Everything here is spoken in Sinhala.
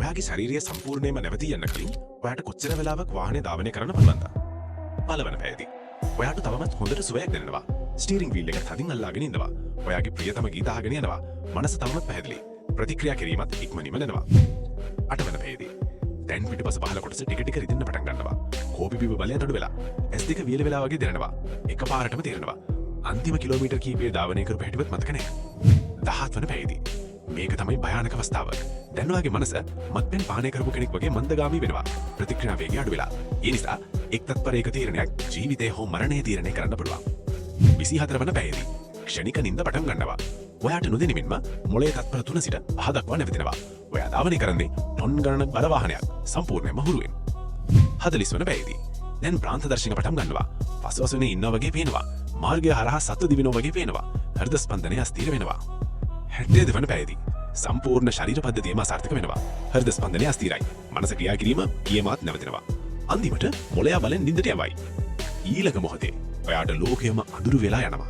ඔයාගේ ශරීරය සම්පූර්ණයෙන්ම නැවතී යන්න කලින් ඔයාට කොච්චර වෙලාවක් වාහනේ ධාවනය කරන්න පුළුවන්ද? පළවන පැයදී. ඔයාට තවමත් හොඳට සුවයක් දැනෙනවා. ස්ටීරින්ග් වීල් එක තදින් අල්ලාගෙන ඉන්නවා. ඔයාගේ ප්‍රියතම ගීත අහගෙන යනවා. මනස තවමත් පැහැදිලි. ප්‍රතික්‍රියා කිරීමත් ඉක්මනින්ම දැනෙනවා. අටවන පැයදී. දැන් පිටපස පහළ කොටස ටික ටික රිදෙන්න පටන් ගන්නවා. කෝපි බිම බලය අඩු වෙලා S2 වියල වෙලා වගේ දැනෙනවා. එකපාරටම තේරෙනවා. අන්තිම කිලෝමීටර් කීපය ධාවනය කරපු හැටිවත් මතක නැහැ. 17 වන පැයදී. මේක තමයි භයානක අවස්ථාව. දැන් ඔයාගේ මනස මත්පැන් පානය කරපු කෙනෙක් වගේ මන්දගාමී වෙනවා. ප්‍රතික්‍රියා වේගය අඩු වෙලා. ඒ නිසා එක් තත්පරයක තීරණයක් ජීවිතය හෝ මරණය තීරණය කරන්න පුළුවන්. 24 වන පැයදී. ක්ෂණික නිින්ද පටන් ගන්නවා. ඔයාට නොදැනෙමින්ම මොළයේ තත්පර 3 සිට 5 දක්වා නැවතෙනවා. ඔයා ධාවනය කරන්නේ ටොන් ගණනක් බර වාහනයක් සම්පූර්ණයෙන්ම හුරුවෙන්. 40 වන පැයදී. දැන් ප්‍රාන්ත දර්ශන පටන් ගන්නවා. පසුවසුනේ ඉන්නා වගේ පේනවා. මාර්ගය හරහා සත්තු දිවෙනවා වගේ පේනවා. හෘද ස්පන්දනය අස්ථිර වෙනවා. 62 වන පැයදී. සම්පූර්ණ ශරීර පද්ධතියම අසාර්ථක වෙනවා. හෘද ස්පන්දනය අස්ථිරයි. මනස ක්‍රියා කිරීම කියමාත් නැවතෙනවා. අන්තිමට මොළයා බලෙන් නිින්දට යවයි. ඊළඟ මොහොතේ ඔයාට ලෝකයම අඳුරු වෙලා යනවා.